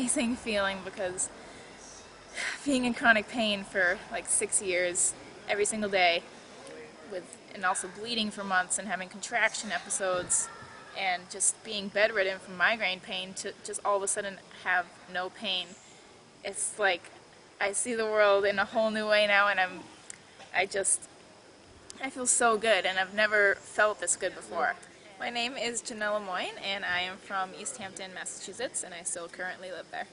amazing feeling because being in chronic pain for like 6 years every single day and also bleeding for months and having contraction episodes and just being bedridden from migraine pain to just all of a sudden have no pain. It's like I see the world in a whole new way now, and I feel so good, and I've never felt this good before. My name is Jennelle, and I am from East Hampton, Massachusetts, and I still currently live there.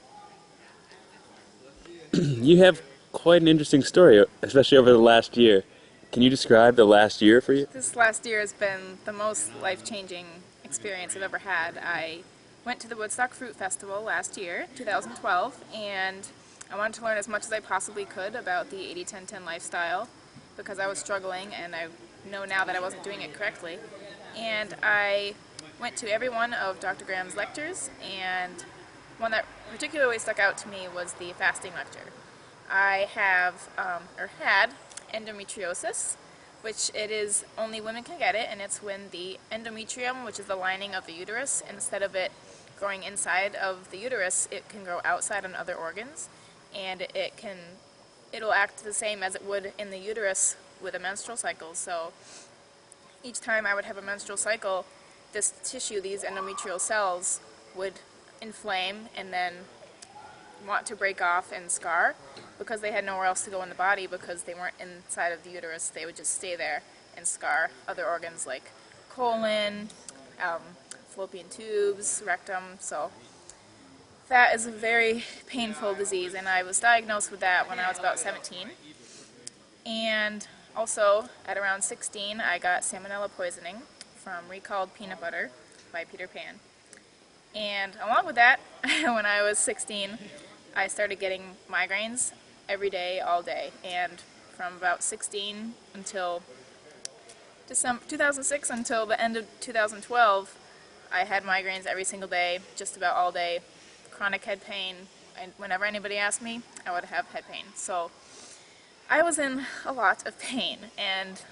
You have quite an interesting story, especially over the last year. Can you describe the last year for you? This last year has been the most life-changing experience I've ever had. I went to the Woodstock Fruit Festival last year, 2012, and I wanted to learn as much as I possibly could about the 80-10-10 lifestyle because I was struggling, and I know now that I wasn't doing it correctly. And I went to every one of Dr. Graham's lectures, and one that particularly stuck out to me was the fasting lecture. I have, or had, endometriosis, which it is only women can get it, and it's when the endometrium, which is the lining of the uterus, instead of it growing inside of the uterus, it can grow outside on other organs, and it'll act the same as it would in the uterus with a menstrual cycle. So each time I would have a menstrual cycle, this tissue, these endometrial cells, would inflame and then want to break off and scar because they had nowhere else to go in the body because they weren't inside of the uterus. They would just stay there and scar other organs like colon, fallopian tubes, rectum. So that is a very painful disease, and I was diagnosed with that when I was about 17. And also, at around 16, I got salmonella poisoning from recalled peanut butter by Peter Pan. And along with that, when I was 16, I started getting migraines every day, all day. And from about 16 until December 2006 until the end of 2012, I had migraines every single day, just about all day, chronic head pain, and whenever anybody asked me, I would have head pain. So I was in a lot of pain, and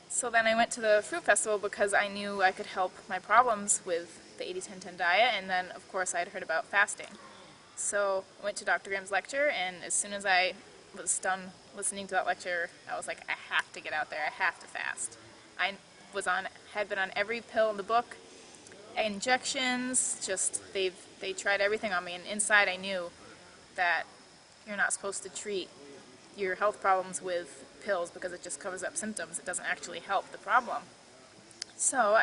so then I went to the fruit festival because I knew I could help my problems with the 80-10-10 diet, and then of course I had heard about fasting. So I went to Dr. Graham's lecture, and as soon as I was done listening to that lecture, I was like, I have to get out there, I have to fast. I had been on every pill in the book, injections, just they tried everything on me, and inside I knew that you're not supposed to treat your health problems with pills because it just covers up symptoms. It doesn't actually help the problem. So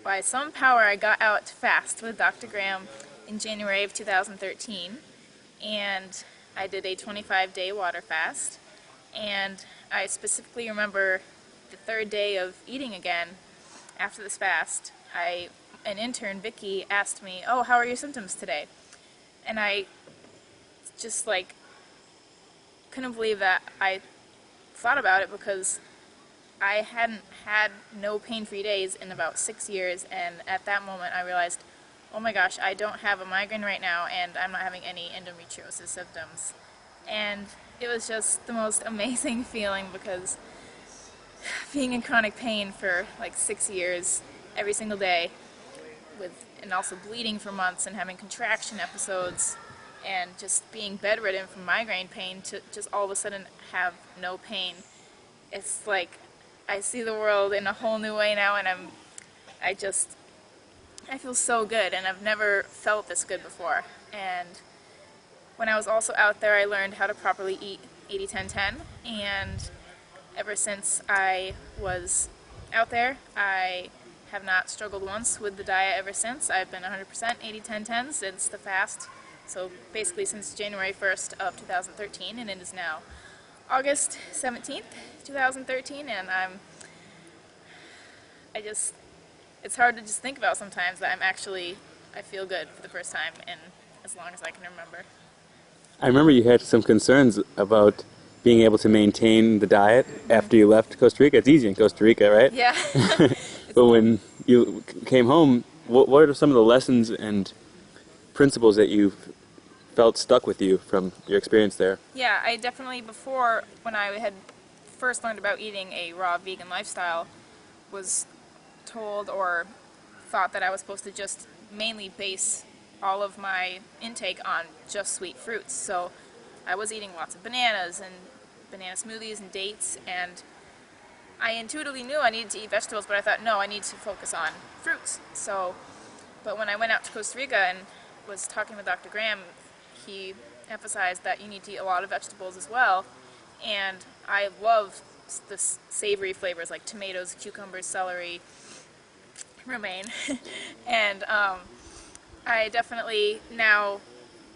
by some power, I got out to fast with Dr. Graham in January of 2013, and I did a 25-day water fast, and I specifically remember the third day of eating again after this fast. An intern, Vicky, asked me, "Oh, how are your symptoms today?" And I just couldn't believe that I thought about it because I hadn't had no pain-free days in about 6 years, and at that moment I realized, oh my gosh, I don't have a migraine right now, and I'm not having any endometriosis symptoms. And it was just the most amazing feeling because being in chronic pain for like 6 years every single day and also bleeding for months and having contraction episodes and just being bedridden from migraine pain to just all of a sudden have no pain. It's like I see the world in a whole new way now, and I feel so good, and I've never felt this good before. And when I was also out there, I learned how to properly eat 80-10-10, and ever since I was out there, I have not struggled once with the diet ever since. I've been 100% 80-10-10 since the fast, so basically since January 1st of 2013, and it is now August 17th, 2013, and it's hard to just think about sometimes that I feel good for the first time in as long as I can remember. I remember you had some concerns about being able to maintain the diet after you left Costa Rica. It's easy in Costa Rica, right? Yeah. But when you came home, what are some of the lessons and principles that you felt stuck with you from your experience there? Yeah, I definitely, before, when I had first learned about eating a raw vegan lifestyle, was told or thought that I was supposed to just mainly base all of my intake on just sweet fruits. So I was eating lots of bananas and banana smoothies and dates, and I intuitively knew I needed to eat vegetables, but I thought, no, I need to focus on fruits. So, but when I went out to Costa Rica and was talking with Dr. Graham, he emphasized that you need to eat a lot of vegetables as well. And I love the savory flavors like tomatoes, cucumbers, celery, romaine. And I definitely now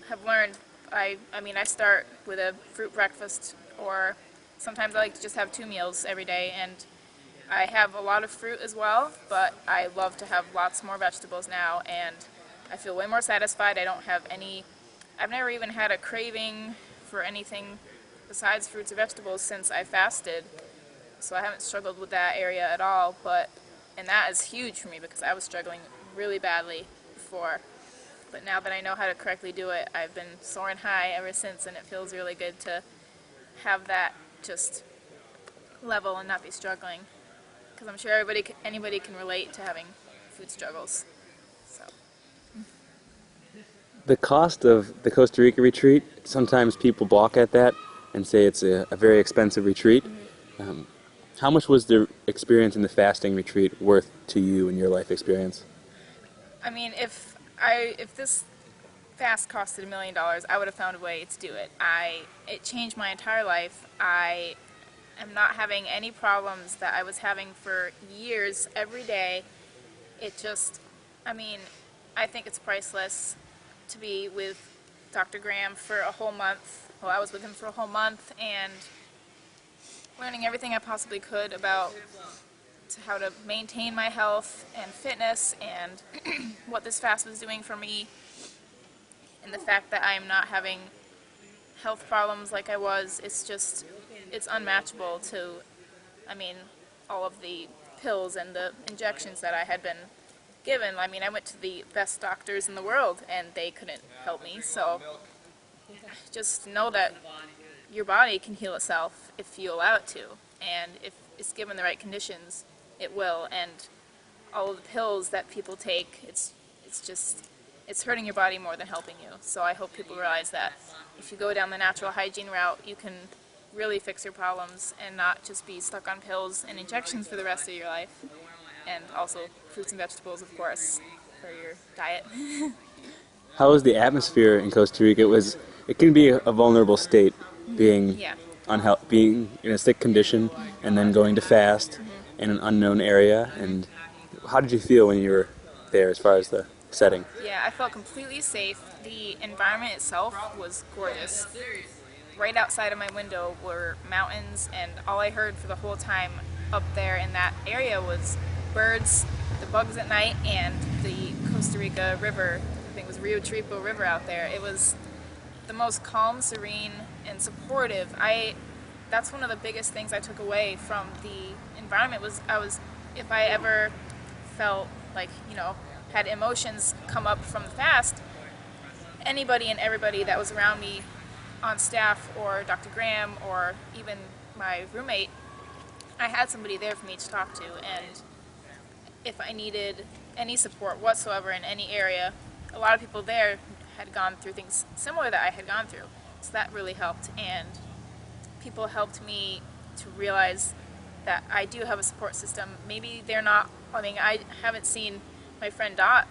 have learned, I mean, I start with a fruit breakfast, or sometimes I like to just have 2 meals every day, and I have a lot of fruit as well, but I love to have lots more vegetables now, and I feel way more satisfied. I don't have any, I've never even had a craving for anything besides fruits or vegetables since I fasted, so I haven't struggled with that area at all, and that is huge for me because I was struggling really badly before. But now that I know how to correctly do it, I've been soaring high ever since, and it feels really good to have that just level and not be struggling. Because I'm sure anybody can relate to having food struggles. So. The cost of the Costa Rica retreat, sometimes people balk at that and say it's a very expensive retreat. How much was the experience in the fasting retreat worth to you in your life experience? I mean, if this fast costed $1 million, I would have found a way to do it. It changed my entire life. I am not having any problems that I was having for years every day. It just, I mean, I think it's priceless to be with Dr. Graham for a whole month. Well, I was with him for a whole month and learning everything I possibly could about how to maintain my health and fitness and what this fast was doing for me, and the fact that I am not having health problems like I was. It's unmatchable to, I mean, all of the pills and the injections that I had been given. I mean, I went to the best doctors in the world and they couldn't help me, so just know that your body can heal itself if you allow it to, and if it's given the right conditions, it will. And all of the pills that people take, it's hurting your body more than helping you. So I hope people realize that if you go down the natural hygiene route, you can really fix your problems and not just be stuck on pills and injections for the rest of your life. And also fruits and vegetables, of course, for your diet. How was the atmosphere in Costa Rica? It can be a vulnerable state, being Yeah. being in a sick condition and then going to fast in an unknown area. And how did you feel when you were there as far as the setting? Yeah, I felt completely safe. The environment itself was gorgeous. Right outside of my window were mountains, and all I heard for the whole time up there in that area was birds, the bugs at night, and the Costa Rica River. I think it was Rio Tripo River out there. It was the most calm, serene, and supportive. That's one of the biggest things I took away from the environment was if I ever felt like, had emotions come up from the fast, anybody and everybody that was around me on staff or Dr. Graham or even my roommate, I had somebody there for me to talk to, and if I needed any support whatsoever in any area, a lot of people there had gone through things similar that I had gone through, so that really helped. And people helped me to realize that I do have a support system. Maybe they're not, I haven't seen my friend Dot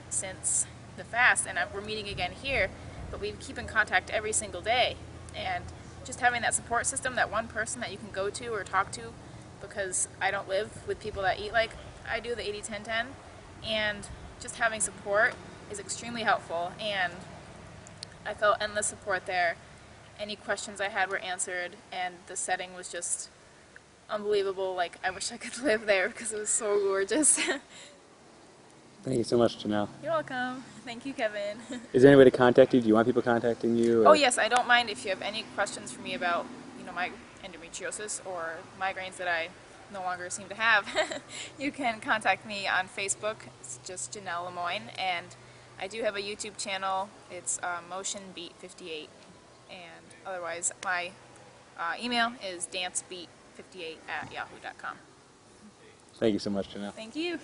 since the fast, and we're meeting again here, but we keep in contact every single day. And just having that support system, that one person that you can go to or talk to, because I don't live with people that eat like I do, the 80-10-10, and just having support is extremely helpful, and I felt endless support there. Any questions I had were answered, and the setting was just unbelievable. Like, I wish I could live there because it was so gorgeous. Thank you so much, Jennelle. You're welcome. Thank you, Kevin. Is there any way to contact you? Do you want people contacting you? Or? Oh yes, I don't mind if you have any questions for me about, my endometriosis or migraines that I no longer seem to have. You can contact me on Facebook. It's just Jennelle Lemoyne, and I do have a YouTube channel. It's motionbeat58, and otherwise my email is dancebeat58@yahoo.com. Thank you so much, Jennelle. Thank you.